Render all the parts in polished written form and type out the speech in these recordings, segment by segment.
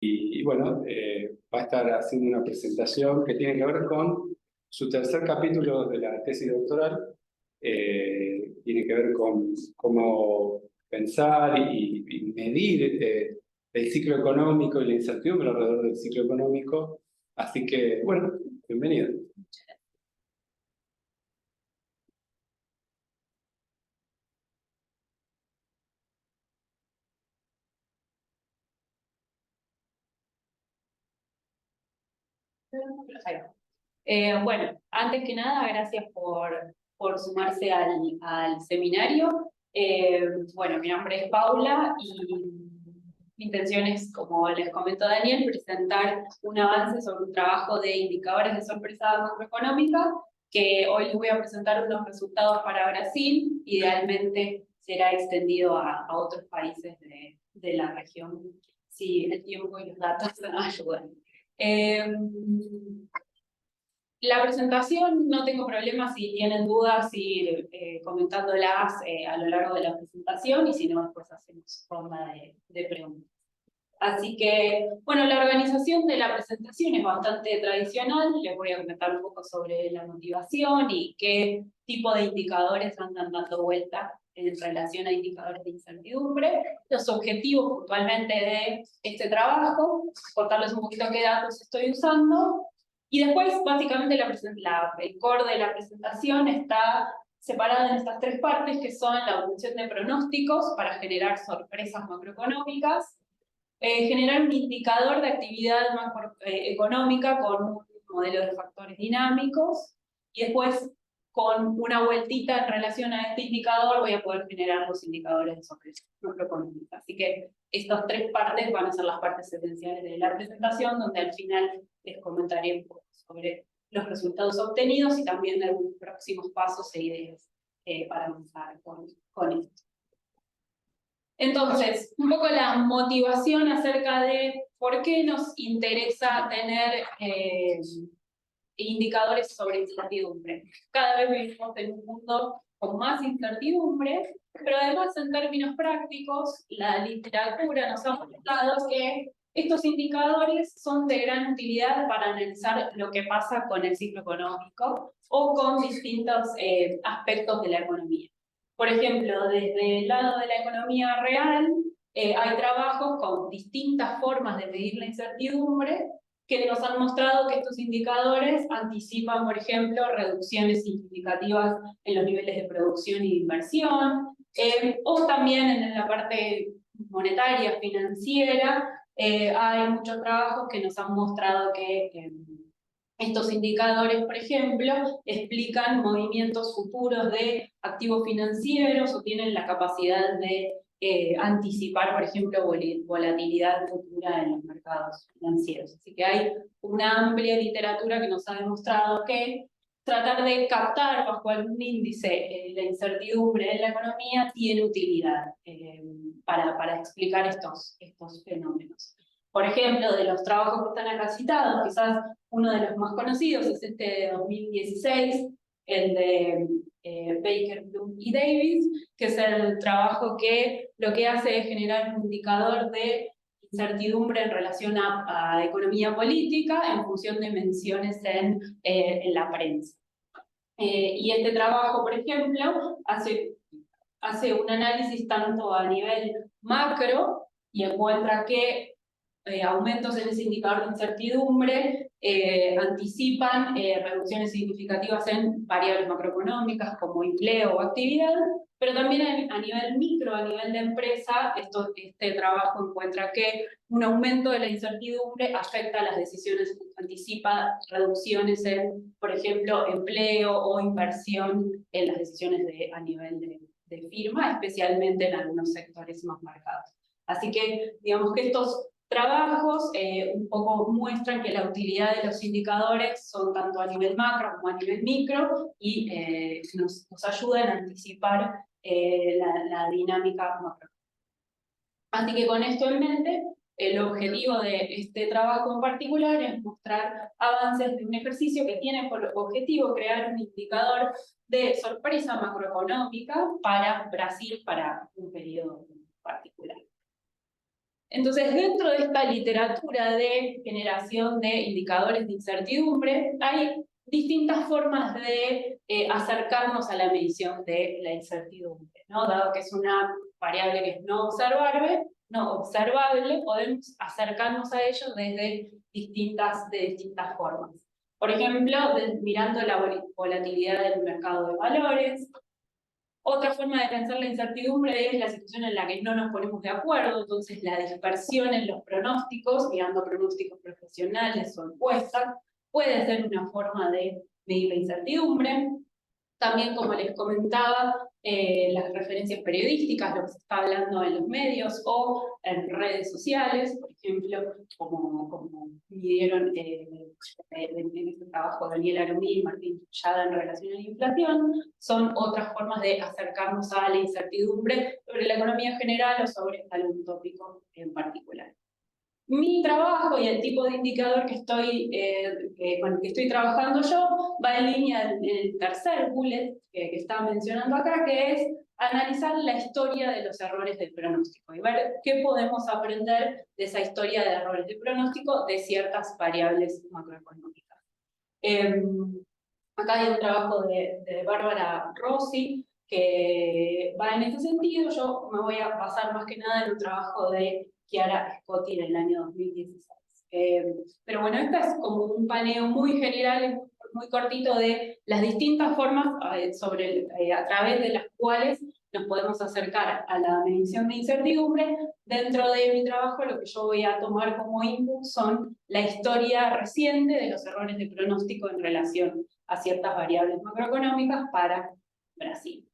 Y bueno, va a estar haciendo una presentación que tiene que ver con su tercer capítulo de la tesis doctoral. Tiene que ver con cómo pensar y medir el ciclo económico y la incertidumbre alrededor del ciclo económico. Así que, bueno, bienvenido. Bueno, antes que nada, gracias por sumarse al seminario. Bueno, mi nombre es Paula y mi intención es, como les comentó Daniel, presentar un avance sobre un trabajo de indicadores de sorpresa macroeconómica, que hoy les voy a presentar unos resultados para Brasil. Idealmente será extendido a otros países de la región, si el tiempo y los datos ayudan. La presentación, no tengo problema si tienen dudas, ir comentándolas a lo largo de la presentación, y si no, después hacemos forma de preguntas. Así que, bueno, la organización de la presentación es bastante tradicional. Les voy a comentar un poco sobre la motivación y qué tipo de indicadores andan dando vuelta en relación a indicadores de incertidumbre, los objetivos puntualmente de este trabajo, contarles un poquito qué datos estoy usando, y después, básicamente, el core de la presentación está separada en estas tres partes, que son la obtención de pronósticos para generar sorpresas macroeconómicas, generar un indicador de actividad macroeconómica con un modelo de factores dinámicos, y después, con una vueltita en relación a este indicador, voy a poder generar los indicadores de sorpresa macroeconómica. Así que estas tres partes van a ser las partes esenciales de la presentación, donde al final les comentaré un poco sobre los resultados obtenidos y también de algunos próximos pasos e ideas para avanzar con esto. Entonces, un poco la motivación acerca de por qué nos interesa tener indicadores sobre incertidumbre. Cada vez vivimos en un mundo con más incertidumbre, pero además, en términos prácticos, la literatura nos ha mostrado que estos indicadores son de gran utilidad para analizar lo que pasa con el ciclo económico o con distintos aspectos de la economía. Por ejemplo, desde el lado de la economía real, hay trabajos con distintas formas de medir la incertidumbre que nos han mostrado que estos indicadores anticipan, por ejemplo, reducciones significativas en los niveles de producción y de inversión, o también en la parte monetaria, financiera. Hay muchos trabajos que nos han mostrado que estos indicadores, por ejemplo, explican movimientos futuros de activos financieros o tienen la capacidad de anticipar, por ejemplo, volatilidad futura en los mercados financieros. Así que hay una amplia literatura que nos ha demostrado que tratar de captar bajo algún índice la incertidumbre en la economía tiene utilidad para explicar estos fenómenos. Por ejemplo, de los trabajos que están acá citados, quizás uno de los más conocidos es este de 2016, el de Baker, Bloom y Davis, que es el trabajo que lo que hace es generar un indicador de incertidumbre en relación a economía política en función de menciones en la prensa. Y este trabajo, por ejemplo, hace un análisis tanto a nivel macro y encuentra que aumentos en ese indicador de incertidumbre anticipan reducciones significativas en variables macroeconómicas como empleo o actividad, pero también a nivel micro, a nivel de empresa, este trabajo encuentra que un aumento de la incertidumbre afecta a las decisiones, anticipa reducciones en, por ejemplo, empleo o inversión en las decisiones a nivel de firma, especialmente en algunos sectores más marcados. Así que, digamos que estos trabajos un poco muestran que la utilidad de los indicadores son tanto a nivel macro como a nivel micro, y nos ayudan a anticipar la dinámica macro. Así que, con esto en mente, el objetivo de este trabajo en particular es mostrar avances de un ejercicio que tiene por objetivo crear un indicador de sorpresa macroeconómica para Brasil para un periodo particular. Entonces, dentro de esta literatura de generación de indicadores de incertidumbre, hay distintas formas de acercarnos a la medición de la incertidumbre, ¿no? Dado que es una variable que es no observable, podemos acercarnos a ello desde distintas formas. Por ejemplo, mirando la volatilidad del mercado de valores. Otra forma de pensar la incertidumbre es la situación en la que no nos ponemos de acuerdo, entonces la dispersión en los pronósticos, mirando pronósticos profesionales o encuestas, puede ser una forma de medir la incertidumbre. También, como les comentaba, las referencias periodísticas, lo que se está hablando en los medios o en redes sociales, por ejemplo, como midieron en este trabajo Daniel Arumí y Martín Tullada en relación a la inflación, son otras formas de acercarnos a la incertidumbre sobre la economía general o sobre algún tópico en particular. Mi trabajo y el tipo de indicador que con el que estoy trabajando yo va en línea del tercer bullet que estaba mencionando acá, que es analizar la historia de los errores de pronóstico y ver qué podemos aprender de esa historia de errores de pronóstico de ciertas variables macroeconómicas. Acá hay un trabajo de Bárbara Rossi que va en ese sentido. Yo me voy a basar más que nada en un trabajo de Chiara Scotti del año 2016. Pero bueno, esta es como un paneo muy general, muy cortito de las distintas formas a través de las cuales nos podemos acercar a la medición de incertidumbre. Dentro de mi trabajo, lo que yo voy a tomar como input son la historia reciente de los errores de pronóstico en relación a ciertas variables macroeconómicas para Brasil.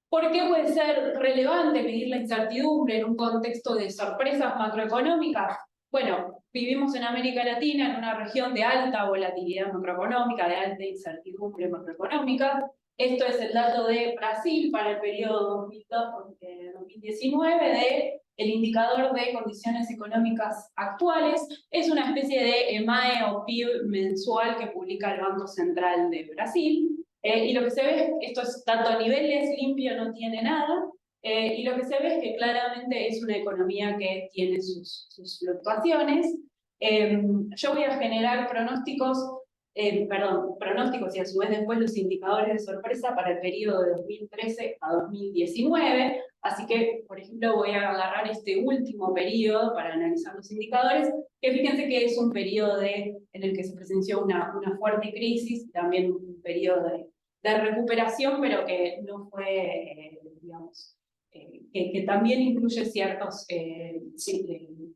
¿Por qué puede ser relevante medir la incertidumbre en un contexto de sorpresas macroeconómicas? Bueno, vivimos en América Latina, en una región de alta volatilidad macroeconómica, de alta incertidumbre macroeconómica. Esto es el dato de Brasil para el periodo 2019 del indicador de condiciones económicas actuales. Es una especie de EMAE o PIB mensual que publica el Banco Central de Brasil. Y lo que se ve, esto es dato a niveles, limpio, no tiene nada, y lo que se ve es que claramente es una economía que tiene sus fluctuaciones. Yo voy a generar pronósticos y a su vez después los indicadores de sorpresa para el periodo de 2013 a 2019, así que, por ejemplo, voy a agarrar este último periodo para analizar los indicadores, que fíjense que es un periodo en el que se presenció una fuerte crisis, también un periodo de recuperación, pero que no fue, digamos, que también incluye ciertas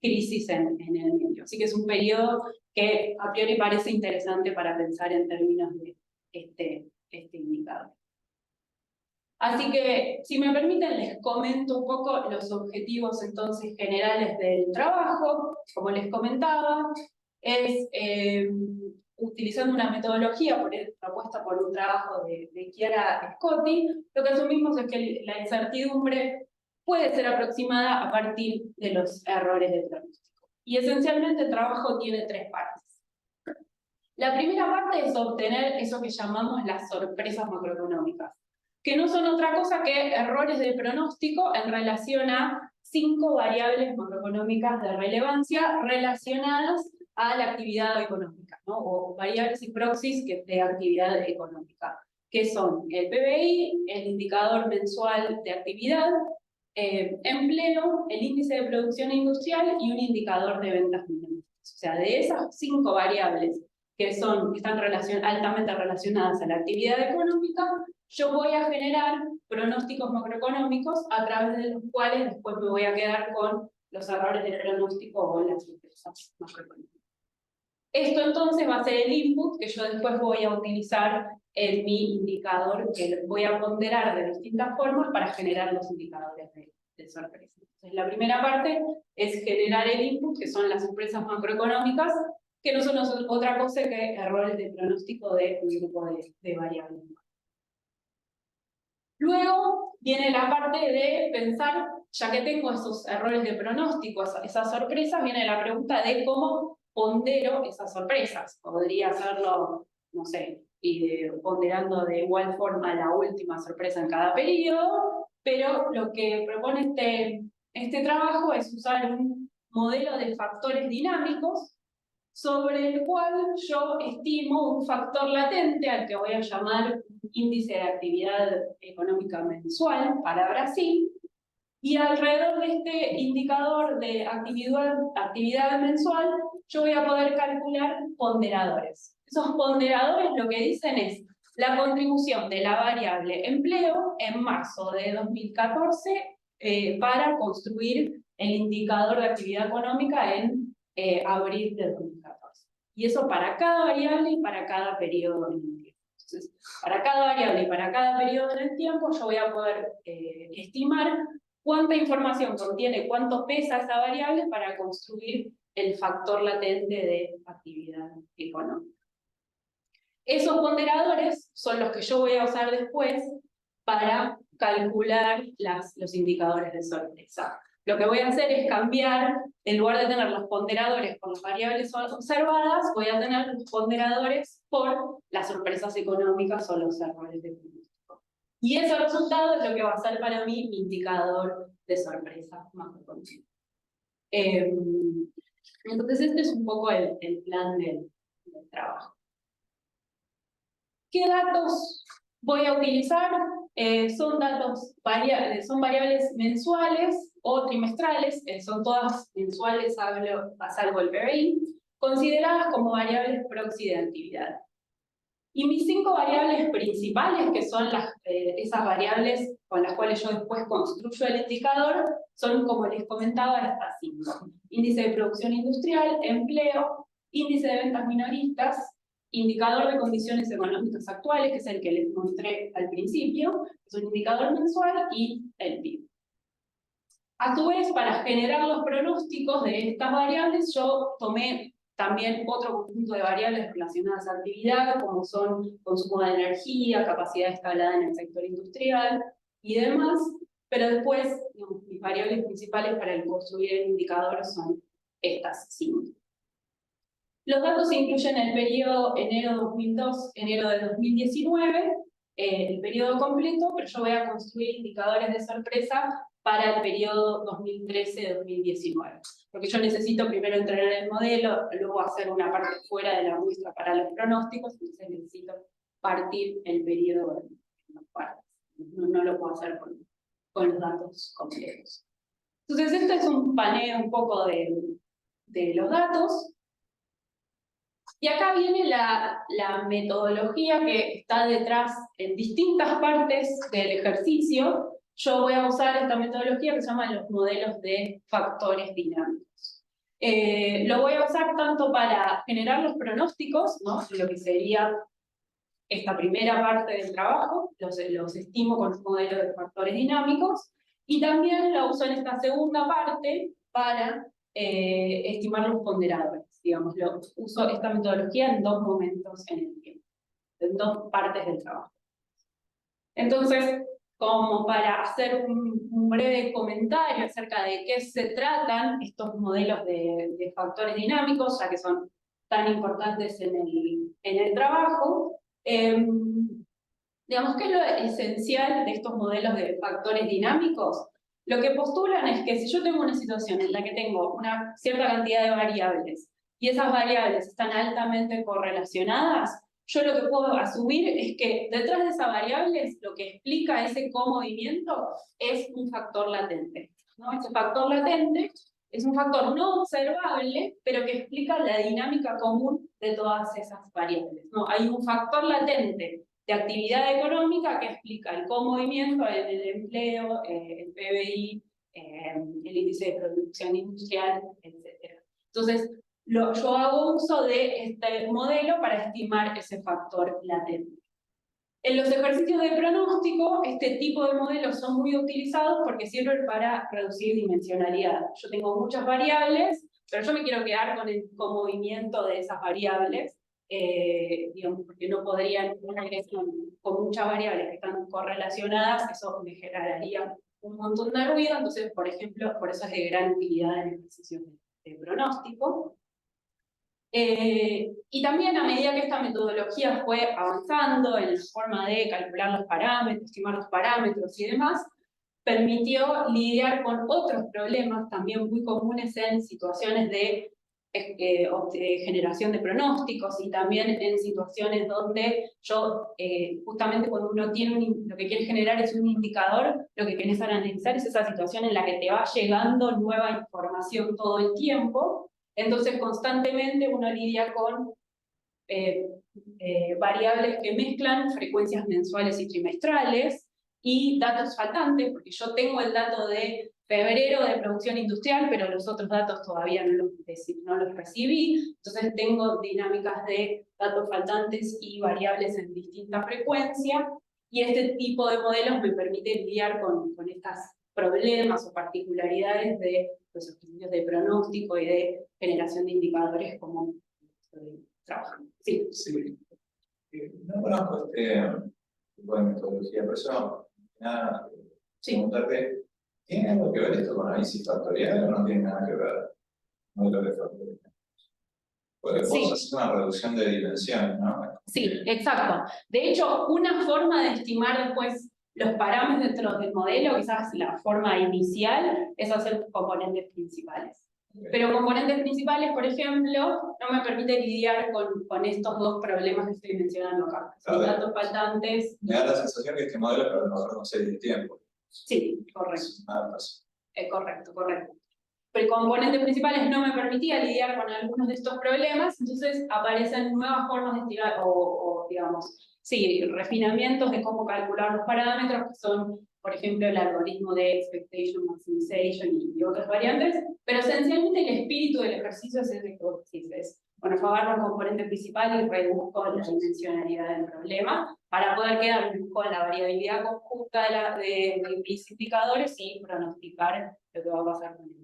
crisis en el medio. Así que es un periodo que a priori parece interesante para pensar en términos de este indicador. Así que, si me permiten, les comento un poco los objetivos entonces generales del trabajo. Como les comentaba, es utilizando una metodología propuesta por un trabajo de Chiara Scotti, lo que asumimos es que la incertidumbre puede ser aproximada a partir de los errores de pronóstico. Y esencialmente el trabajo tiene tres partes. La primera parte es obtener eso que llamamos las sorpresas macroeconómicas, que no son otra cosa que errores de pronóstico en relación a 5 variables macroeconómicas de relevancia relacionadas a la actividad económica, ¿no? O variables y proxies de actividad económica, que son el PBI, el indicador mensual de actividad, empleo, el índice de producción industrial y un indicador de ventas minoristas. O sea, de esas 5 variables que están altamente relacionadas a la actividad económica, yo voy a generar pronósticos macroeconómicos a través de los cuales después me voy a quedar con los errores de pronóstico o las sorpresas macroeconómicas. Esto entonces va a ser el input que yo después voy a utilizar en mi indicador, que voy a ponderar de distintas formas para generar los indicadores de sorpresa. Entonces, la primera parte es generar el input, que son las sorpresas macroeconómicas, que no son otra cosa que errores de pronóstico de un grupo de variables. Luego viene la parte de pensar, ya que tengo esos errores de pronóstico, esas sorpresas, viene la pregunta de cómo pondero esas sorpresas. Podría hacerlo, no sé, ponderando de igual forma la última sorpresa en cada periodo, pero lo que propone este trabajo es usar un modelo de factores dinámicos sobre el cual yo estimo un factor latente al que voy a llamar índice de actividad económica mensual para Brasil, y alrededor de este indicador de actividad mensual yo voy a poder calcular ponderadores. Esos ponderadores lo que dicen es la contribución de la variable empleo en marzo de 2014 para construir el indicador de actividad económica en abril de 2014. Y eso para cada variable y para cada periodo en el tiempo. Entonces, para cada variable y para cada periodo en el tiempo, yo voy a poder estimar cuánta información contiene, cuánto pesa esa variable para construir el factor latente de actividad económica. Esos ponderadores son los que yo voy a usar después para calcular los indicadores de sorpresa. Lo que voy a hacer es cambiar, en lugar de tener los ponderadores por las variables observadas, voy a tener los ponderadores por las sorpresas económicas o los errores de pronóstico. Y ese resultado es lo que va a ser para mí mi indicador de sorpresa macroeconómica. Entonces este es un poco el plan del trabajo. ¿Qué datos voy a utilizar? Son variables mensuales o trimestrales, son todas mensuales, salvo el PBI, consideradas como variables proxy de actividad. Y mis 5 variables principales, que son esas variables con las cuales yo después construyo el indicador, son, como les comentaba, estas 5. Índice de producción industrial, empleo, índice de ventas minoristas, indicador de condiciones económicas actuales, que es el que les mostré al principio, es un indicador mensual, y el PIB. A su vez, para generar los pronósticos de estas variables, yo tomé también otro conjunto de variables relacionadas a actividad, como son consumo de energía, capacidad instalada en el sector industrial y demás, pero después, digamos, mis variables principales para construir el indicador son estas 5. Los datos incluyen el periodo enero 2002, enero de 2019, el periodo completo, pero yo voy a construir indicadores de sorpresa para el periodo 2013-2019. Porque yo necesito primero entrenar el modelo, luego hacer una parte fuera de la muestra para los pronósticos, entonces necesito partir el periodo en dos partes. No lo puedo hacer con los datos completos. Entonces este es un paneo un poco de los datos. Y acá viene la metodología que está detrás en distintas partes del ejercicio. Yo voy a usar esta metodología que se llama los modelos de factores dinámicos. Lo voy a usar tanto para generar los pronósticos, ¿no? Lo que sería esta primera parte del trabajo, los estimo con un modelo de factores dinámicos, y también lo uso en esta segunda parte para estimar los ponderadores. Digamos, uso esta metodología en 2 momentos en el tiempo, en 2 partes del trabajo. Entonces, como para hacer un breve comentario acerca de qué se tratan estos modelos de factores dinámicos, ya que son tan importantes en el trabajo, digamos, ¿qué es lo esencial de estos modelos de factores dinámicos? Lo que postulan es que si yo tengo una situación en la que tengo una cierta cantidad de variables y esas variables están altamente correlacionadas, yo lo que puedo asumir es que detrás de esas variables lo que explica ese comovimiento es un factor latente, ¿no? Ese factor latente es un factor no observable, pero que explica la dinámica común de todas esas variables, ¿no? Hay un factor latente de actividad económica que explica el comovimiento, el empleo, el PBI, el índice de producción industrial, etc. Entonces, yo hago uso de este modelo para estimar ese factor latente. En los ejercicios de pronóstico, este tipo de modelos son muy utilizados porque sirven para reducir dimensionalidad. Yo tengo muchas variables, pero yo me quiero quedar con el movimiento de esas variables, digamos, porque no podría en una regresión con muchas variables que están correlacionadas, eso me generaría un montón de ruido. Entonces, por ejemplo, por eso es de gran utilidad en ejercicios de pronóstico. Y también a medida que esta metodología fue avanzando en la forma de calcular los parámetros, estimar los parámetros y demás, permitió lidiar con otros problemas también muy comunes en situaciones de generación de pronósticos y también en situaciones donde justamente cuando uno tiene lo que quiere generar es un indicador, lo que quieres analizar es esa situación en la que te va llegando nueva información todo el tiempo, entonces constantemente uno lidia con variables que mezclan frecuencias mensuales y trimestrales y datos faltantes, porque yo tengo el dato de febrero de producción industrial, pero los otros datos todavía no los recibí, entonces tengo dinámicas de datos faltantes y variables en distinta frecuencia, y este tipo de modelos me permite lidiar con estos problemas o particularidades de los ejercicios de pronóstico y de generación de indicadores como estoy trabajando. Sí. Sí. No conozco este tipo de metodología, por eso, nada, preguntarte, ¿tiene algo que ver esto con análisis factorial o no tiene nada que ver con modelos de factorial? Porque vos haces una reducción de dimensiones, ¿no? Sí, exacto. De hecho, una forma de estimar después los parámetros del modelo, quizás la forma inicial, es hacer componentes principales. Pero componentes principales, por ejemplo, no me permite lidiar con estos dos problemas que estoy mencionando acá. Son datos faltantes. Me da la sensación que este modelo lo mejor no sé de tiempo. Sí, correcto. Correcto. Correcto. Pero componentes principales no me permitía lidiar con algunos de estos problemas, entonces aparecen nuevas formas de estimar, digamos, sí, refinamientos de cómo calcular los parámetros, que son, por ejemplo, el algoritmo de expectation maximization y otras variantes, pero esencialmente el espíritu del ejercicio es el que bueno, yo agarro un componente principal y reduzco la dimensionalidad del problema para poder quedarme con la variabilidad conjunta de mis indicadores y pronosticar lo que va a pasar con él.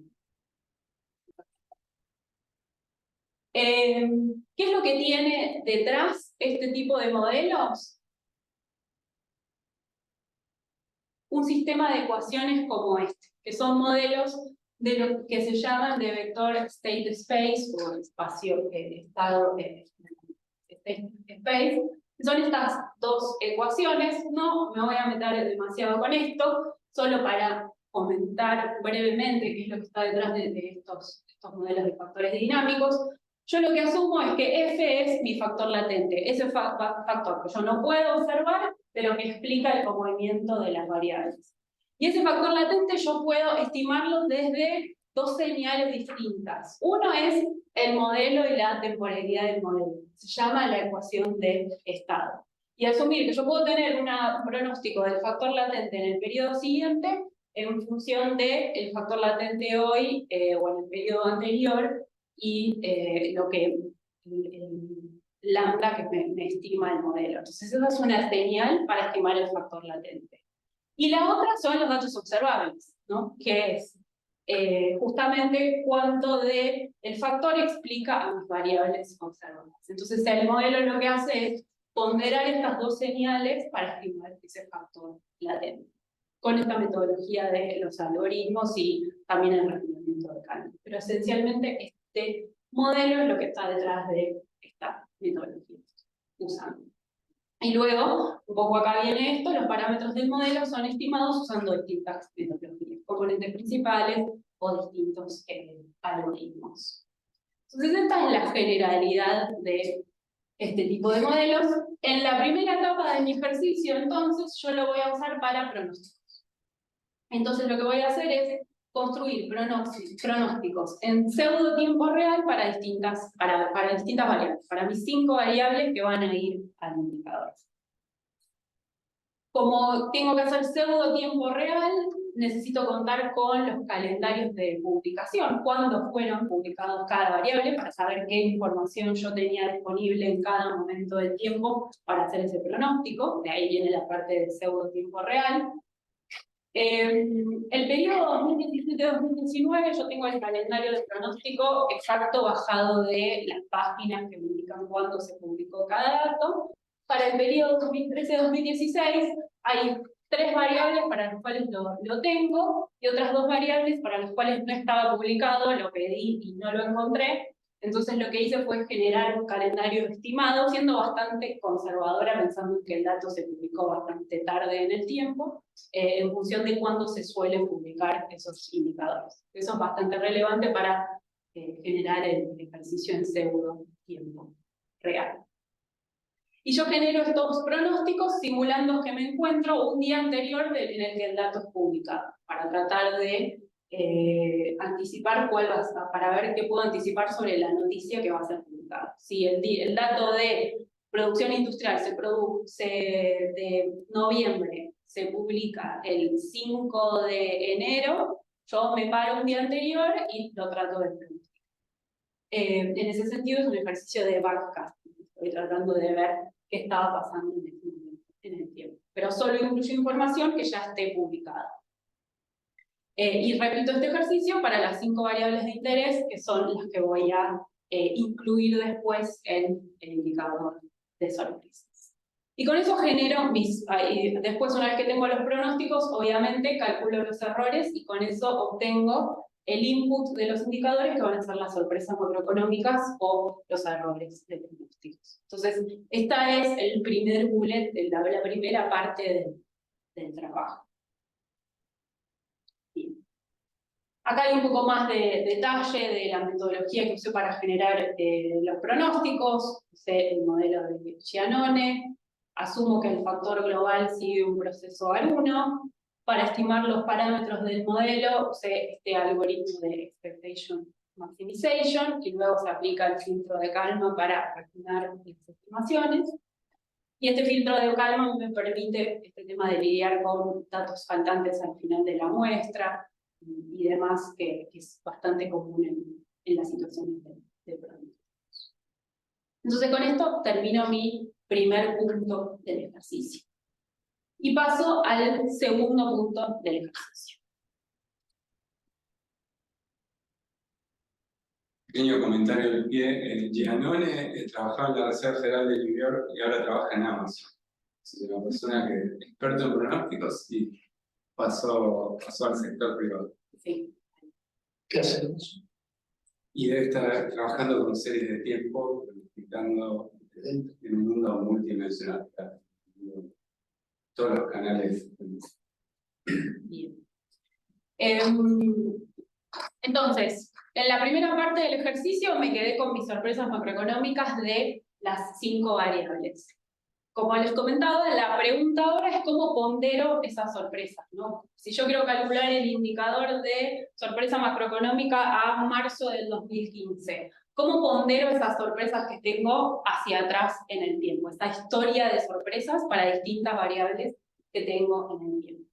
¿Qué es lo que tiene detrás este tipo de modelos? Un sistema de ecuaciones como este, que son modelos de lo que se llaman de vector state space o espacio estado state space. Son estas dos ecuaciones, no me voy a meter demasiado con esto, solo para comentar brevemente qué es lo que está detrás de estos modelos de factores dinámicos. Yo lo que asumo es que F es mi factor latente, ese factor que yo no puedo observar, pero que explica el movimiento de las variables. Y ese factor latente yo puedo estimarlo desde dos señales distintas. Uno es el modelo y la temporalidad del modelo. Se llama la ecuación de estado. Y asumir que yo puedo tener un pronóstico del factor latente en el periodo siguiente en función del factor latente hoy o en el periodo anterior y lo que el lambda que me estima el modelo. Entonces esa es una señal para estimar el factor latente. Y la otra son los datos observables, ¿no? Que es justamente cuánto de el factor explica a las variables observables. Entonces el modelo lo que hace es ponderar estas dos señales para estimar ese factor latente, con esta metodología de los algoritmos y también el refinamiento de cálculo. Pero esencialmente este modelo es lo que está detrás de esta metodología usando. Y luego, un poco acá viene esto, los parámetros del modelo son estimados usando distintas metodologías, componentes principales o distintos algoritmos. Entonces esta es la generalidad de este tipo de modelos. En la primera etapa de mi ejercicio, entonces, yo lo voy a usar para pronósticos. Entonces lo que voy a hacer es construir pronósticos en pseudo tiempo real para distintas variables, para mis 5 variables que van a ir al indicador. Como tengo que hacer pseudo tiempo real, necesito contar con los calendarios de publicación, cuándo fueron publicados cada variable, para saber qué información yo tenía disponible en cada momento del tiempo para hacer ese pronóstico. De ahí viene la parte del pseudo tiempo real. El periodo 2017-2019 yo tengo el calendario de pronóstico exacto bajado de las páginas que me indican cuándo se publicó cada dato. Para el periodo 2013-2016 hay 3 variables para las cuales lo tengo y otras 2 variables para las cuales no estaba publicado, lo pedí y no lo encontré. Entonces lo que hice fue generar un calendario estimado, siendo bastante conservadora, pensando en que el dato se publicó bastante tarde en el tiempo, en función de cuándo se suelen publicar esos indicadores. Eso es bastante relevante para generar el ejercicio en pseudo tiempo real. Y yo genero estos pronósticos simulando que me encuentro un día anterior en el que el dato es publicado, para tratar de anticipar cuál va a ser, para ver qué puedo anticipar sobre la noticia que va a ser publicada. Si el dato de producción industrial se produce de noviembre, se publica el 5 de enero, yo me paro un día anterior y lo trato de pronosticar. En ese sentido es un ejercicio de backcasting. Estoy tratando de ver qué estaba pasando en este momento, en el tiempo. Pero solo incluyo información que ya esté publicada. Y repito este ejercicio para las 5 variables de interés, que son las que voy a incluir después en el indicador de sorpresas. Y con eso genero después, una vez que tengo los pronósticos, obviamente calculo los errores y con eso obtengo el input de los indicadores que van a ser las sorpresas macroeconómicas o los errores de pronósticos. Entonces, esta es el primer bullet, la primera parte del trabajo. Acá hay un poco más de detalle de la metodología que usé para generar los pronósticos. Usé el modelo de Giannone. Asumo que el factor global sigue un proceso AR1. Para estimar los parámetros del modelo, usé este algoritmo de Expectation Maximization, y luego se aplica el filtro de calma para refinar las estimaciones. Y este filtro de calma me permite este tema de lidiar con datos faltantes al final de la muestra, y demás, que es bastante común en las situaciones de pronósticos. Entonces, con esto termino mi primer punto del ejercicio. Y paso al segundo punto del ejercicio. Pequeño comentario del pie. Giannone trabajaba en la Reserva Federal de New York y ahora trabaja en Amazon. Es una persona que es experto en pronósticos y pasó al sector privado. Sí. ¿Qué hacemos? Y debe estar trabajando con series de tiempo, planificando en un mundo multidimensional. Todos los canales. Bien. Entonces, en la primera parte del ejercicio me quedé con mis sorpresas macroeconómicas de las 5 variables. Como les comentaba, la pregunta ahora es cómo pondero esas sorpresas, ¿no? Si yo quiero calcular el indicador de sorpresa macroeconómica a marzo del 2015, ¿cómo pondero esas sorpresas que tengo hacia atrás en el tiempo? Esta historia de sorpresas para distintas variables que tengo en el tiempo.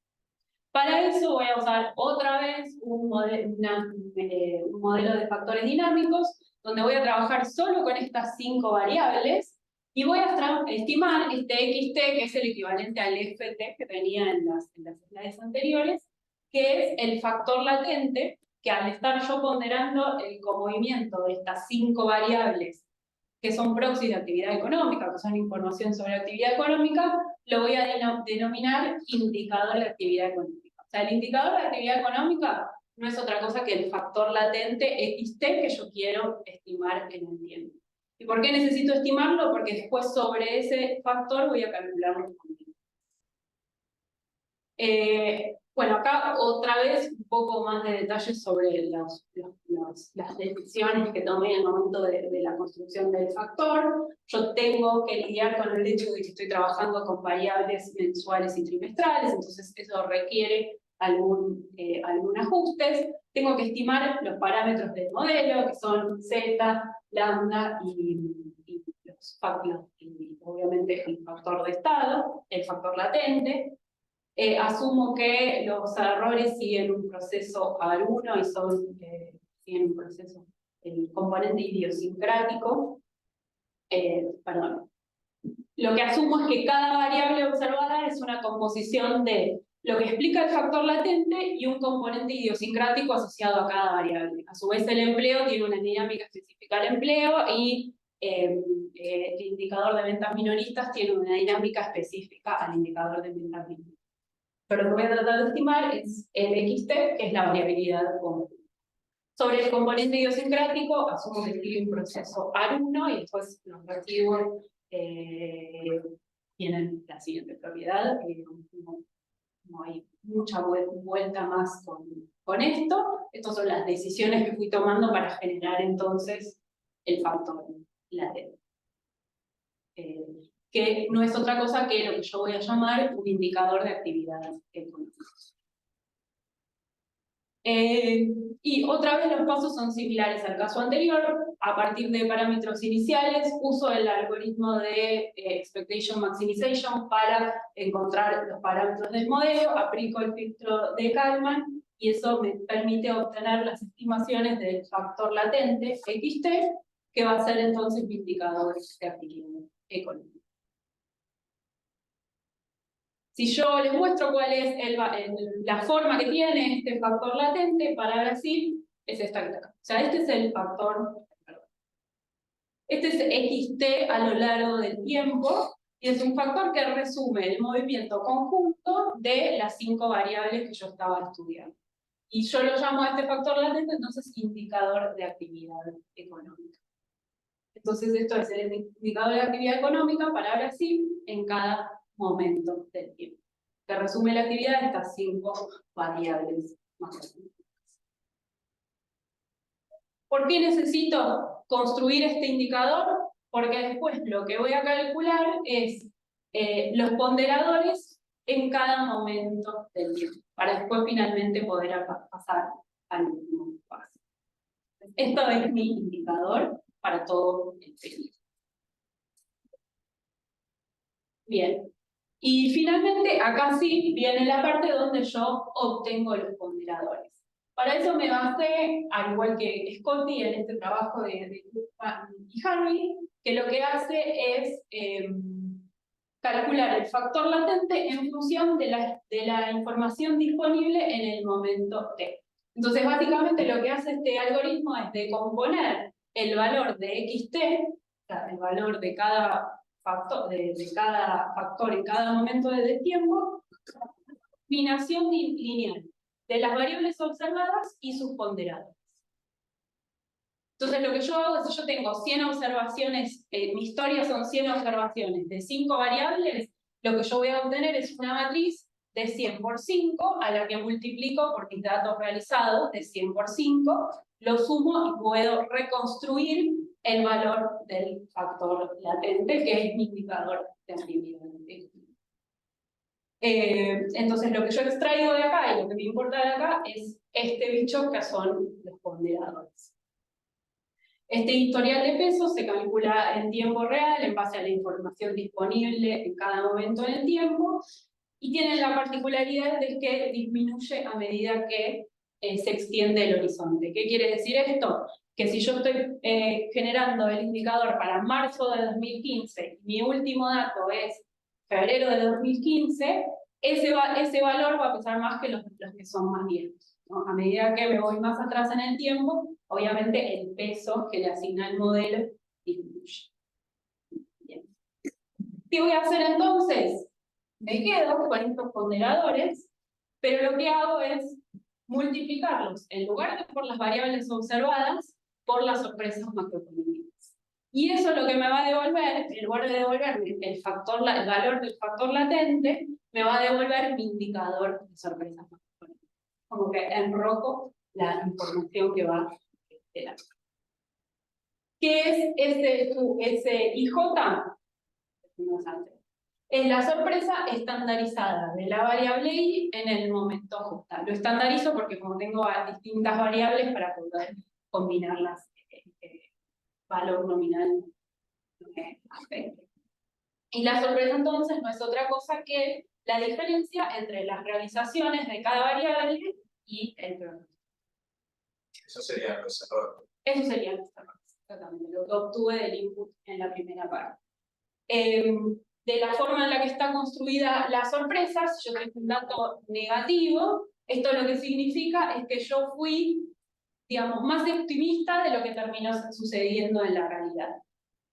Para eso voy a usar otra vez un modelo de factores dinámicos, donde voy a trabajar solo con estas 5 variables, y voy a estimar este XT, que es el equivalente al FT que tenía en las slides anteriores, que es el factor latente, que al estar yo ponderando el comovimiento de estas 5 variables, que son proxies de actividad económica, que son información sobre actividad económica, lo voy a denominar indicador de actividad económica. O sea, el indicador de actividad económica no es otra cosa que el factor latente XT que yo quiero estimar en el tiempo. ¿Y por qué necesito estimarlo? Porque después sobre ese factor voy a calcular los contenidos. Bueno, acá otra vez un poco más de detalles sobre las decisiones que tomé en el momento de la construcción del factor. Yo tengo que lidiar con el hecho de que estoy trabajando con variables mensuales y trimestrales, entonces eso requiere algún ajuste. Tengo que estimar los parámetros del modelo, que son Z, lambda y obviamente el factor de estado, el factor latente. Asumo que los errores siguen un proceso AR1 y siguen un proceso, el componente idiosincrático. Perdón. Lo que asumo es que cada variable observada es una composición de lo que explica el factor latente y un componente idiosincrático asociado a cada variable. A su vez, el empleo tiene una dinámica específica al empleo y el indicador de ventas minoristas tiene una dinámica específica al indicador de ventas minoristas. Pero lo que voy a tratar de estimar es el XT, que es la variabilidad común. Sobre el componente idiosincrático, asumo que sigue un proceso AR1 y después los residuos tienen la siguiente propiedad. No hay mucha vuelta más con esto. Estas son las decisiones que fui tomando para generar entonces el factor latente. Que no es otra cosa que lo que yo voy a llamar un indicador de actividad económica. Y otra vez los pasos son similares al caso anterior. A partir de parámetros iniciales, uso el algoritmo de expectation maximization para encontrar los parámetros del modelo, aplico el filtro de Kalman y eso me permite obtener las estimaciones del factor latente XT, que va a ser entonces mi indicador de actividad económica. Si yo les muestro cuál es la forma que tiene este factor latente para Brasil, es esta que está acá. O sea, este es el factor, este es XT a lo largo del tiempo, y es un factor que resume el movimiento conjunto de las 5 variables que yo estaba estudiando. Y yo lo llamo a este factor latente, entonces, indicador de actividad económica. Entonces, esto es el indicador de actividad económica para Brasil en cada momento del tiempo, que resume la actividad de estas 5 variables macroeconómicas. ¿Por qué necesito construir este indicador? Porque después lo que voy a calcular es los ponderadores en cada momento del tiempo, para después finalmente poder pasar al último paso. Esto es mi indicador para todo el periodo. Bien. Y finalmente, acá sí viene la parte donde yo obtengo los ponderadores. Para eso me basé, al igual que Scotty en este trabajo de y Harvey, que lo que hace es calcular el factor latente en función de la información disponible en el momento T. Entonces, básicamente lo que hace este algoritmo es decomponer el valor de XT, o sea, el valor de cada factor, de cada factor en cada momento del tiempo, combinación lineal de las variables observadas y sus ponderadores. Entonces lo que yo hago es, si yo tengo 100 observaciones, mi historia son 100 observaciones de 5 variables, lo que yo voy a obtener es una matriz de 100 por 5, a la que multiplico por mis datos realizados de 100 por 5, lo sumo y puedo reconstruir el valor del factor latente, que es mi indicador de actividad. Entonces lo que yo extraigo de acá y lo que me importa de acá es este bicho que son los ponderadores. Este historial de pesos se calcula en tiempo real en base a la información disponible en cada momento en el tiempo y tiene la particularidad de que disminuye a medida que se extiende el horizonte. ¿Qué quiere decir esto? Que si yo estoy generando el indicador para marzo de 2015 y mi último dato es febrero de 2015, ese valor va a pesar más que los que son más viejos, ¿no? A medida que me voy más atrás en el tiempo, obviamente el peso que le asigna el modelo disminuye. Bien. ¿Qué voy a hacer entonces? Me quedo con estos ponderadores, pero lo que hago es multiplicarlos, en lugar de por las variables observadas, por las sorpresas macroeconómicas. Y eso lo que me va a devolver, en lugar de devolverme el valor del factor latente, me va a devolver mi indicador de sorpresas macroeconómicas. Como que enroco la información que va de la. ¿Qué es ese IJ? Es la sorpresa estandarizada de la variable I en el momento justo. Lo estandarizo porque como tengo distintas variables para poder combinarlas, valor nominal. Y la sorpresa entonces no es otra cosa que la diferencia entre las realizaciones de cada variable y el pronóstico. Eso serían los errores. Eso serían los errores, exactamente, lo que obtuve del input en la primera parte. De la forma en la que está construida la sorpresa, si yo tengo un dato negativo, esto lo que significa es que yo fui, digamos, más optimista de lo que terminó sucediendo en la realidad.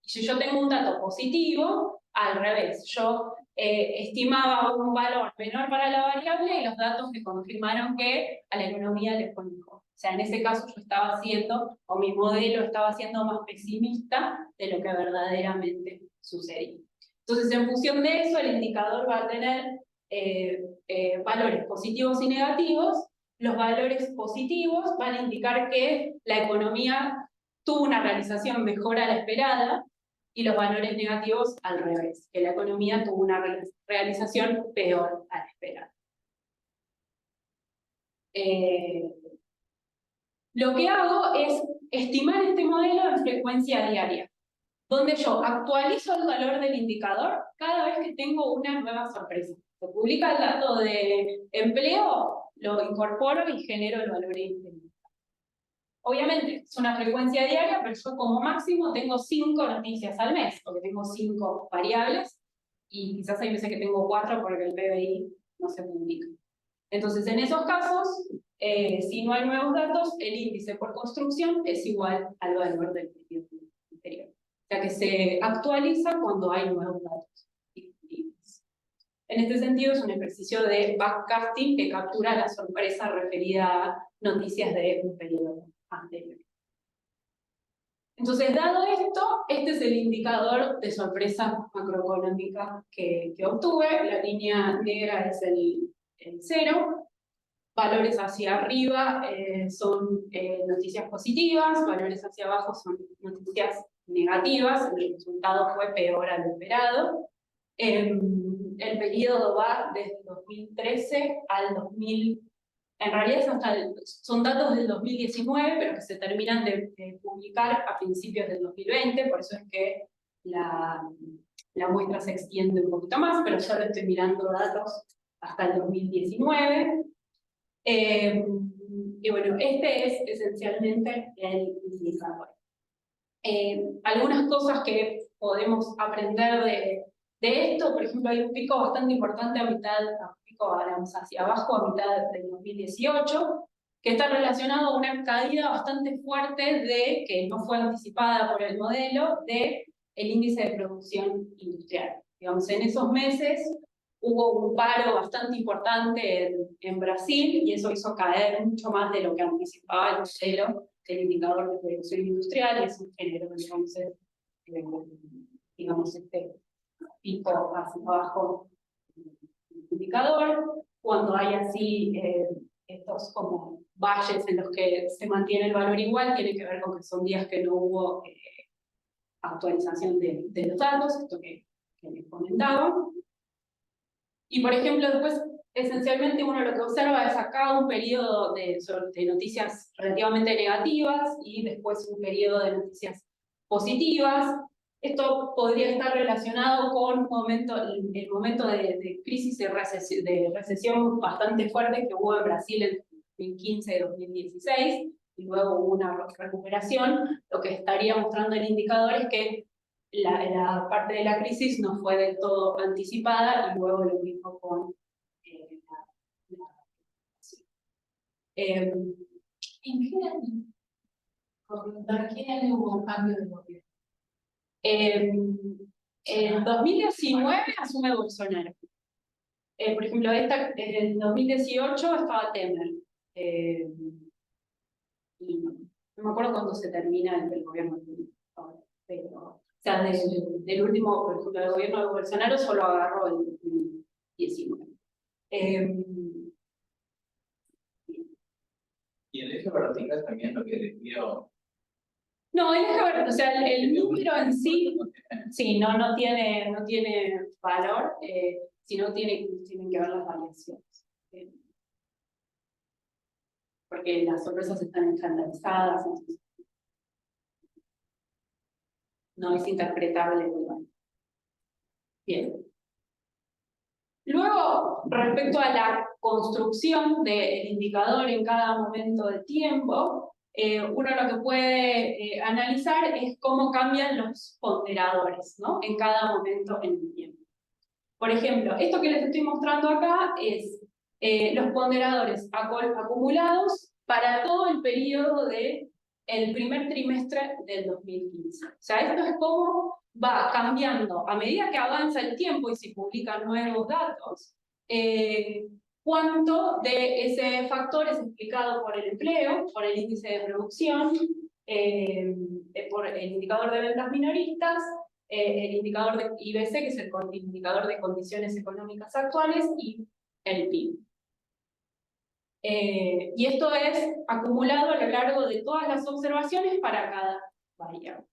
Y si yo tengo un dato positivo, al revés, yo estimaba un valor menor para la variable y los datos me confirmaron que a la economía le fue mejor. sea, en ese caso yo estaba haciendo, o mi modelo estaba siendo más pesimista de lo que verdaderamente sucedía. Entonces, en función de eso, el indicador va a tener valores positivos y negativos. Los valores positivos van a indicar que la economía tuvo una realización mejor a la esperada, y los valores negativos al revés, que la economía tuvo una realización peor a la esperada. Lo que hago es estimar este modelo en frecuencia diaria, donde yo actualizo el valor del indicador cada vez que tengo una nueva sorpresa. Se publica el dato de empleo, lo incorporo y genero el valor indicador. Obviamente, es una frecuencia diaria, pero yo como máximo tengo 5 noticias al mes, porque tengo 5 variables, y quizás hay veces que tengo 4 porque el PBI no se publica. Entonces, en esos casos, si no hay nuevos datos, el índice por construcción es igual al valor del periodo anterior. O sea que se actualiza cuando hay nuevos datos disponibles. En este sentido, es un ejercicio de backcasting que captura la sorpresa referida a noticias de un periodo anterior. Entonces, dado esto, este es el indicador de sorpresa macroeconómica que obtuve. La línea negra es el 0. Valores hacia arriba son noticias positivas, valores hacia abajo son noticias negativas. El resultado fue peor a lo esperado. El periodo va desde 2013 al 2000. En realidad son datos del 2019, pero que se terminan de publicar a principios del 2020, por eso es que la muestra se extiende un poquito más, pero solo estoy mirando datos hasta el 2019. Y bueno, este es esencialmente el indicador. Algunas cosas que podemos aprender de esto, por ejemplo, hay un pico bastante importante hacia abajo a mitad del 2018, que está relacionado a una caída bastante fuerte que no fue anticipada por el modelo, del índice de producción industrial. Digamos, en esos meses hubo un paro bastante importante en Brasil, y eso hizo caer mucho más de lo que anticipaba el modelo del indicador de producción industrial, y eso generó entonces, digamos, este pico hacia abajo del indicador. Cuando hay así estos como valles en los que se mantiene el valor igual, tiene que ver con que son días que no hubo actualización de los datos, esto que les comentaba. Y por ejemplo, después, esencialmente uno lo que observa es acá un periodo de noticias relativamente negativas y después un periodo de noticias positivas. Esto podría estar relacionado con el momento de crisis de recesión bastante fuerte que hubo en Brasil en 2015 y 2016, y luego hubo una recuperación. Lo que estaría mostrando el indicador es que la parte de la crisis no fue del todo anticipada, y luego lo mismo con ¿En qué año hubo un cambio de gobierno? En 2019 asume Bolsonaro. Por ejemplo, en 2018 estaba Temer. Y no me acuerdo cuándo se termina el gobierno, pero, o sea, del último, por ejemplo, del gobierno de Bolsonaro solo agarró el 2019. Y el eje vertical también lo que les dio. No, o sea, el número en sí, sí, no tiene valor, sino tienen que ver las variaciones. Porque las sorpresas están estandarizadas, entonces no es interpretable. Bien. Luego, respecto a la construcción del indicador en cada momento de tiempo, uno lo que puede analizar es cómo cambian los ponderadores, ¿no?, en cada momento en el tiempo. Por ejemplo, esto que les estoy mostrando acá es los ponderadores acumulados para todo el periodo del primer trimestre del 2015. O sea, esto es cómo va cambiando a medida que avanza el tiempo y se publican nuevos datos, cuánto de ese factor es explicado por el empleo, por el índice de producción, por el indicador de ventas minoristas, el indicador de IBC, que es el indicador de condiciones económicas actuales, y el PIB. Y esto es acumulado a lo largo de todas las observaciones para cada variable.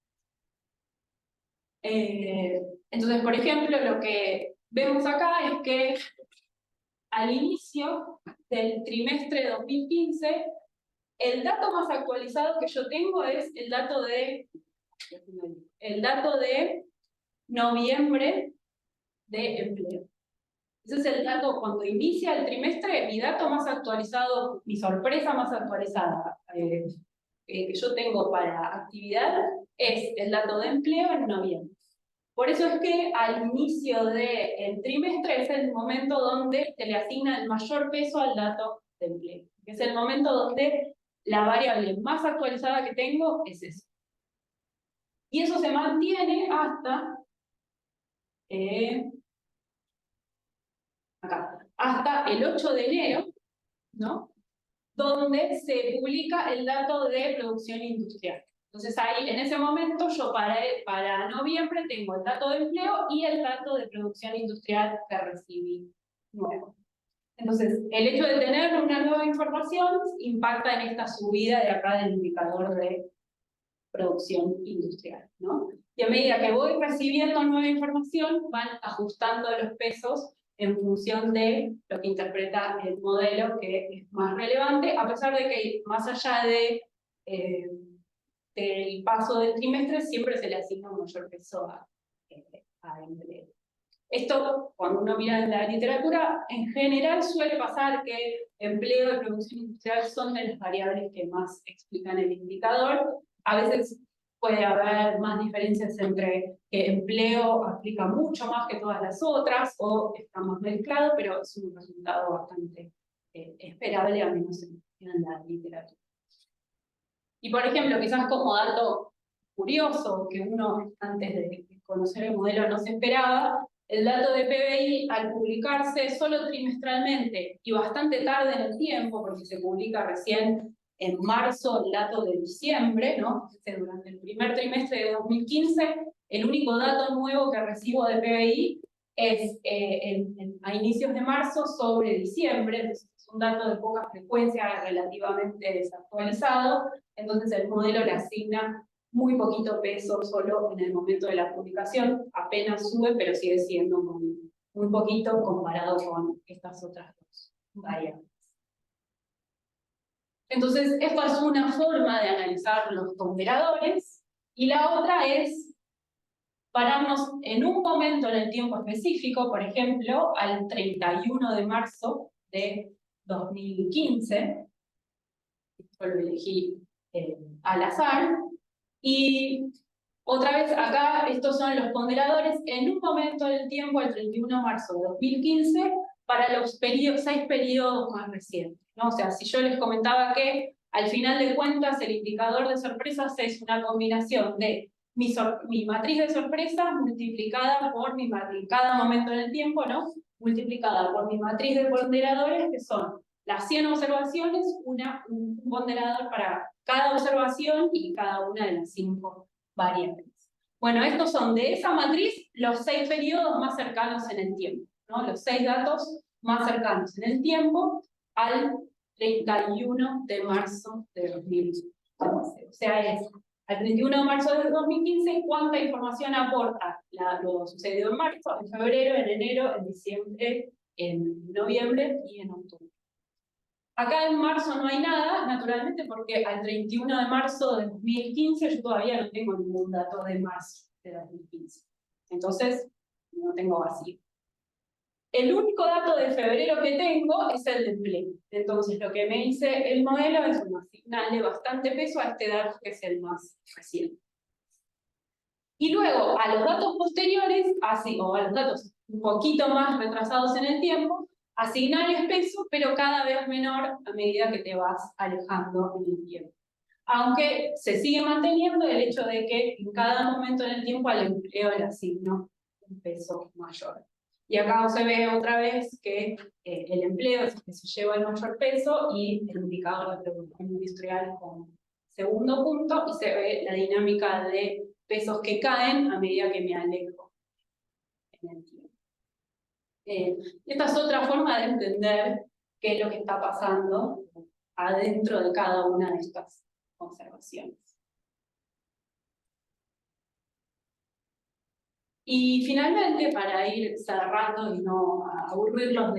Entonces, por ejemplo, lo que vemos acá es que al inicio del trimestre 2015, el dato más actualizado que yo tengo es el dato de noviembre de empleo. Ese es el dato cuando inicia el trimestre, mi dato más actualizado, mi sorpresa más actualizada que yo tengo para actividad es el dato de empleo en noviembre. Por eso es que al inicio del trimestre es el momento donde se le asigna el mayor peso al dato de empleo. Es el momento donde la variable más actualizada que tengo es esa. Y eso se mantiene hasta hasta el 8 de enero, ¿no? Donde se publica el dato de producción industrial. Entonces ahí, en ese momento, yo para noviembre tengo el dato de empleo y el dato de producción industrial que recibí nuevo. Entonces, el hecho de tener una nueva información impacta en esta subida de acá del indicador de producción industrial, ¿no? Y a medida que voy recibiendo nueva información, van ajustando los pesos en función de lo que interpreta el modelo que es más relevante, a pesar de que más allá del paso del trimestre siempre se le asigna un mayor peso a empleo. Esto, cuando uno mira en la literatura, en general suele pasar que empleo y producción industrial son de las variables que más explican el indicador. A veces puede haber más diferencias entre que empleo aplica mucho más que todas las otras o está más mezclado, pero es un resultado bastante esperable, al menos en la literatura. Y por ejemplo, quizás como dato curioso que uno antes de conocer el modelo no se esperaba, el dato de PBI al publicarse solo trimestralmente y bastante tarde en el tiempo, porque se publica recién en marzo el dato de diciembre, ¿no? Durante el primer trimestre de 2015, el único dato nuevo que recibo de PBI es a inicios de marzo sobre diciembre, entonces es un dato de poca frecuencia relativamente desactualizado, entonces el modelo le asigna muy poquito peso solo en el momento de la publicación, apenas sube, pero sigue siendo muy poquito comparado con estas otras dos variables. Entonces, esta es una forma de analizar los ponderadores, y la otra es pararnos en un momento en el tiempo específico, por ejemplo, al 31 de marzo de 2015, esto lo elegí al azar, y otra vez acá estos son los ponderadores en un momento del tiempo, el 31 de marzo de 2015, para los 6 periodos más recientes, ¿no? O sea, si yo les comentaba que al final de cuentas el indicador de sorpresas es una combinación de mi matriz de sorpresas multiplicada por en cada momento del tiempo, ¿no? Multiplicada por mi matriz de ponderadores, que son las 100 observaciones, un ponderador para cada observación y cada una de las 5 variables. Bueno, estos son de esa matriz los 6 periodos más cercanos en el tiempo, ¿no? Los 6 datos más cercanos en el tiempo al 31 de marzo de 2015. O sea, es al 31 de marzo de 2015, ¿cuánta información aporta lo sucedido en marzo, en febrero, en enero, en diciembre, en noviembre y en octubre? Acá en marzo no hay nada, naturalmente, porque al 31 de marzo de 2015 yo todavía no tengo ningún dato de marzo de 2015. Entonces, no tengo vacío. El único dato de febrero que tengo es el de empleo. Entonces, lo que me dice el modelo es asignarle bastante peso a este dato que es el más reciente. Y luego, a los datos posteriores, o a los datos un poquito más retrasados en el tiempo, asignarles peso, pero cada vez menor a medida que te vas alejando en el tiempo. Aunque se sigue manteniendo el hecho de que en cada momento en el tiempo al empleo le asigno un peso mayor. Y acá se ve otra vez que el empleo es el que se lleva el mayor peso y el indicador de producción industrial como segundo punto, y se ve la dinámica de pesos que caen a medida que me alejo en el tiempo. Esta es otra forma de entender qué es lo que está pasando adentro de cada una de estas observaciones. Y finalmente, para ir cerrando y no aburrirlos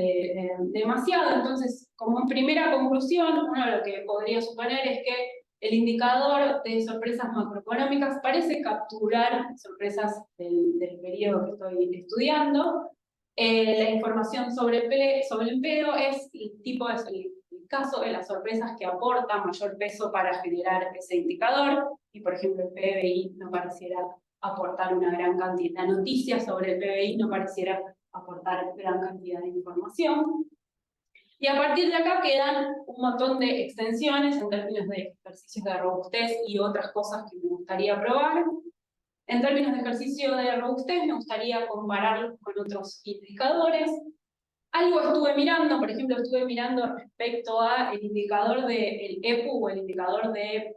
demasiado, entonces, como en primera conclusión, uno lo que podría suponer es que el indicador de sorpresas macroeconómicas parece capturar sorpresas del periodo que estoy estudiando. La información sobre el empleo es el caso de las sorpresas que aportan mayor peso para generar ese indicador, y por ejemplo el PBI no pareciera aportar una gran cantidad de noticias sobre el PBI, no pareciera aportar gran cantidad de información. Y a partir de acá quedan un montón de extensiones en términos de ejercicios de robustez y otras cosas que me gustaría probar. En términos de ejercicio de robustez, me gustaría compararlos con otros indicadores. Algo estuve mirando, por ejemplo, estuve mirando respecto al indicador del EPU o el indicador de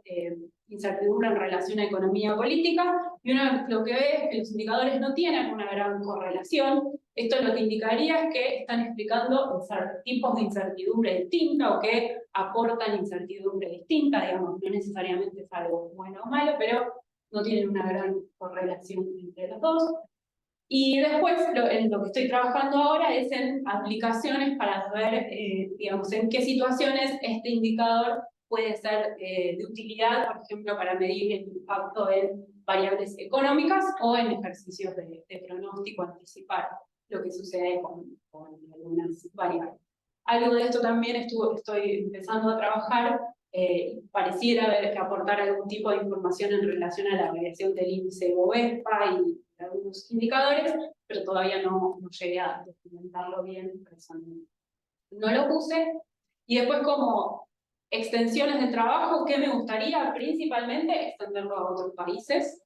incertidumbre en relación a economía política, y uno lo que ve es que los indicadores no tienen una gran correlación. Esto lo que indicaría es que están explicando tipos de incertidumbre distinta o que aportan incertidumbre distinta, digamos, no necesariamente es algo bueno o malo, pero no tienen una gran correlación entre los dos. Y después, en lo que estoy trabajando ahora es en aplicaciones para ver, digamos, en qué situaciones este indicador puede ser de utilidad, por ejemplo, para medir el impacto en variables económicas o en ejercicios de pronóstico, anticipar lo que sucede con algunas variables. Algo de esto también estoy empezando a trabajar. Pareciera haber que aportar algún tipo de información en relación a la variación del índice Bovespa y algunos indicadores, pero todavía no llegué a documentarlo bien, por eso no lo puse. Y después, como extensiones de trabajo, ¿qué me gustaría? Principalmente extenderlo a otros países.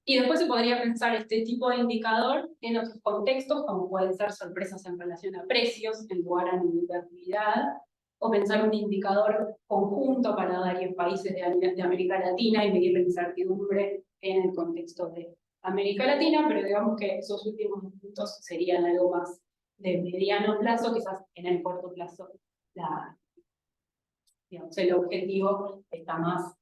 Y después se podría pensar este tipo de indicador en otros contextos, como pueden ser sorpresas en relación a precios en lugar a nivel de actividad, o pensar un indicador conjunto para varios países de América Latina y medir la incertidumbre en el contexto de América Latina, pero digamos que esos últimos puntos serían algo más de mediano plazo, quizás en el corto plazo digamos, el objetivo está más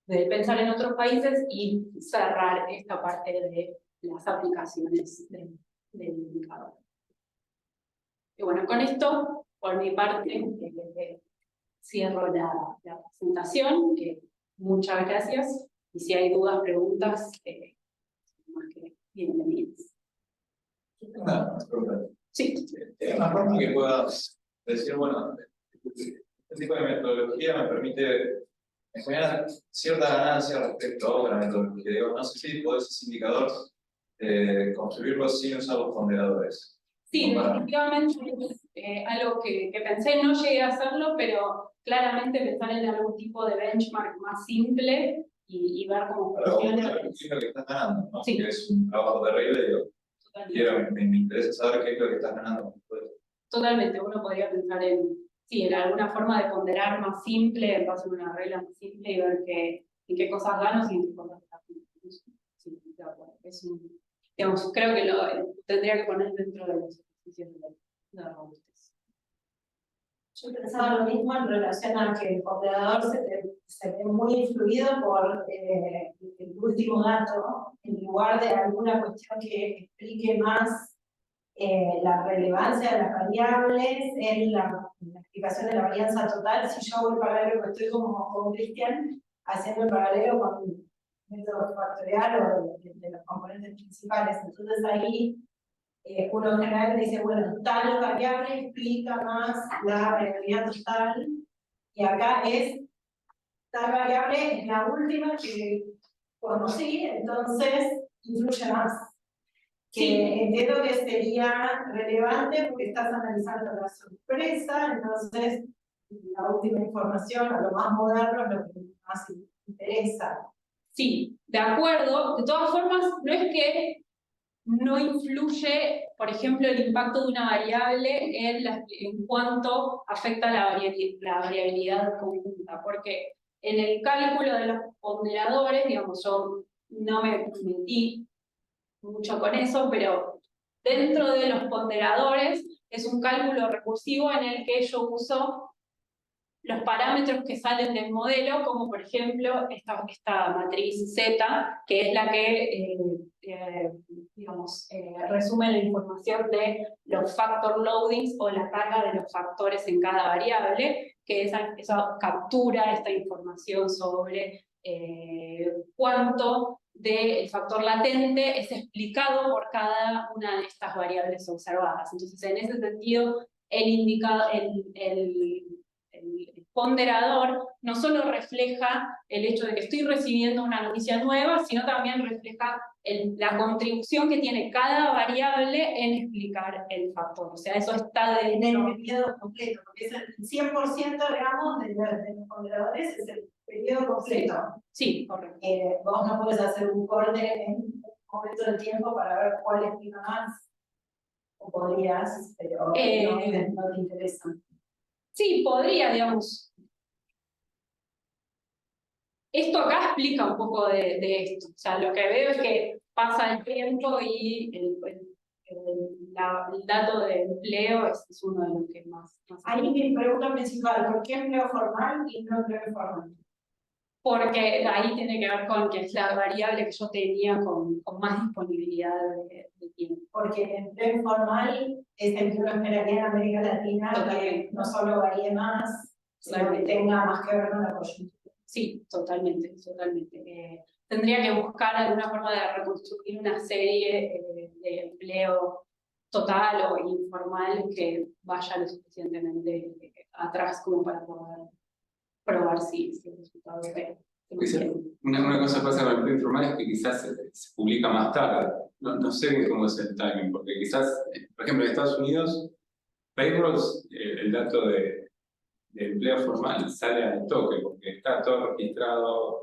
de pensar en otros países y cerrar esta parte de las aplicaciones del indicador. Y bueno, con esto, por mi parte, cierro la presentación. Muchas gracias, y si hay dudas, preguntas, más que bienvenidas. Una pregunta. Sí. ¿Hay una forma que puedas decir, bueno, este tipo de metodología me permite generar cierta ganancia respecto a otra metodología? Digo, no sé si podés ese indicador construirlo sin usar los ponderadores. Sí, definitivamente es algo que pensé, no llegué a hacerlo, pero claramente pensar en algún tipo de benchmark más simple y ver cómo funciona. ¿Qué es lo que estás ganando? ¿No? Sí. Que es un trabajo terrible, digo, me interesa saber qué es lo que estás ganando. Totalmente, uno podría pensar en alguna forma de ponderar más simple, en base a una regla más simple y ver en qué cosas gano y en qué cosas gano. Sí, de acuerdo. Digamos, creo que lo tendría que poner dentro de los ejercicios de robustez. Yo pensaba lo mismo en relación a que el ponderador se ve muy influido por el último dato, en lugar de alguna cuestión que explique más la relevancia de las variables en la explicación de la varianza total. Si yo hago el paralelo, que estoy como Cristian, haciendo el paralelo con el método factorial o de los componentes principales. Entonces ahí uno en general dice, bueno, tal variable explica más la realidad total, y acá tal variable es la última que conocí, entonces influye más. Que entiendo que sería relevante porque estás analizando la sorpresa, entonces la última información, a lo más moderno, es lo que más interesa. Sí, de acuerdo. De todas formas, no es que no influye, por ejemplo, el impacto de una variable en cuanto afecta la variabilidad conjunta, porque en el cálculo de los ponderadores, digamos, yo no me metí mucho con eso, pero dentro de los ponderadores es un cálculo recursivo en el que yo uso los parámetros que salen del modelo, como por ejemplo esta matriz Z, que es la que resume la información de los factor loadings o la carga de los factores en cada variable, que esa captura esta información sobre cuánto del factor latente es explicado por cada una de estas variables observadas. Entonces, en ese sentido, el ponderador no solo refleja el hecho de que estoy recibiendo una noticia nueva, sino también refleja la contribución que tiene cada variable en explicar el factor. O sea, eso está En el dentro. periodo completo, porque es el 100%, digamos, de los ponderadores, es el periodo completo. Sí, correcto. Vos no podés hacer un corte en un momento del tiempo para ver cuál explica más. O podrías, pero no te interesa. Sí, podría, digamos. Esto acá explica un poco de esto. O sea, lo que veo es que pasa el tiempo y el dato de empleo es uno de los que más Ahí mi pregunta principal, ¿por qué empleo formal y no empleo informal? Porque ahí tiene que ver con que es la variable que yo tenía con más disponibilidad de tiempo. Porque el empleo informal es el que uno esperaría en América Latina, Totalmente. que no solo varíe más, sino que tenga más que ver con la coyuntura. Sí, totalmente, totalmente. Tendría que buscar alguna forma de reconstruir una serie de empleo total o informal que vaya lo suficientemente atrás como para poder probar si el resultado es una cosa pasa con el empleo informal es que quizás se publica más tarde. No sé bien cómo es el timing, porque quizás, por ejemplo, en Estados Unidos, payrolls, el dato de empleo formal sale al toque, porque está todo registrado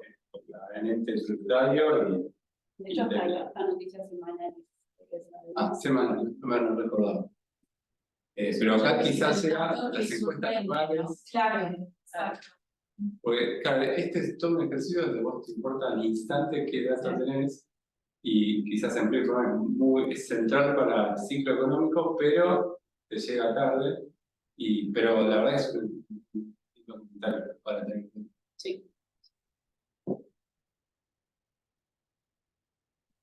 en ente tributario y... De hecho, esta noticia semanal. Semanal, no me recordaba. Pero acá quizás sea las encuestas anuales. Claro, exacto. Porque, claro, este es todo un ejercicio donde vos te importa al instante qué datos tenés, y quizás empleo informal es central para el ciclo económico, pero te llega tarde, pero la verdad es un comentario para tener en cuenta. Sí.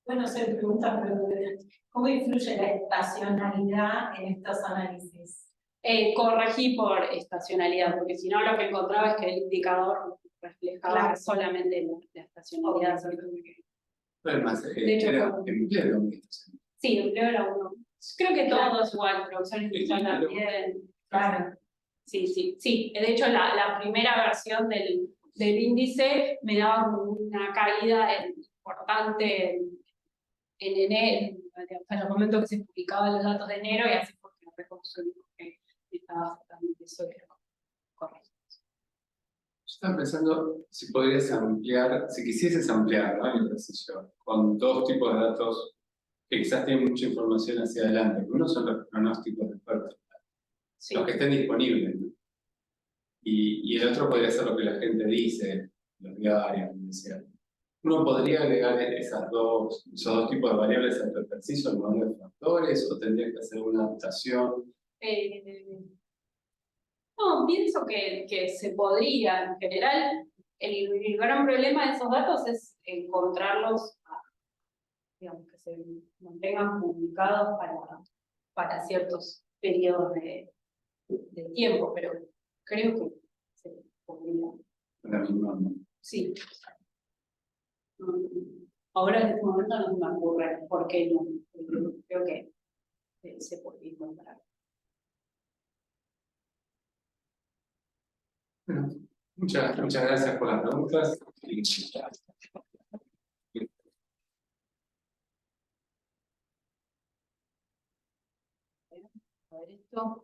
Bueno, se pregunta, pero ¿cómo influye la estacionalidad en estos análisis? Corregí por estacionalidad, porque si no lo que encontraba es que el indicador reflejaba solamente la estacionalidad. Además, De hecho, era empleo. Sí, empleo era uno. Creo que todos igual, producción industrial también. Claro. Sí. De hecho, la primera versión del índice me daba como una caída importante en enero, en el momento que se publicaban los datos de enero, y así porque reconstruimos que estaba exactamente eso era correcto. Yo estaba pensando si podrías ampliar, si quisieses ampliar, ¿no?, el ejercicio con dos tipos de datos que quizás tienen mucha información hacia adelante. Uno son los pronósticos de expertos, los que estén disponibles, ¿no? Y el otro podría ser lo que la gente dice, los diarios, donde sea. ¿Uno podría agregar esos dos tipos de variables a tu ejercicio en lugar de factores, o tendría que hacer una adaptación? No, pienso que se podría. En general, el gran problema de esos datos es encontrarlos, digamos, que se mantengan publicados para ciertos periodos de tiempo, pero creo que se podría. La misma, ¿no? Sí. Ahora en este momento no se me ocurre por qué no. Creo que se podría encontrar. Bueno, muchas gracias por las preguntas. A ver esto.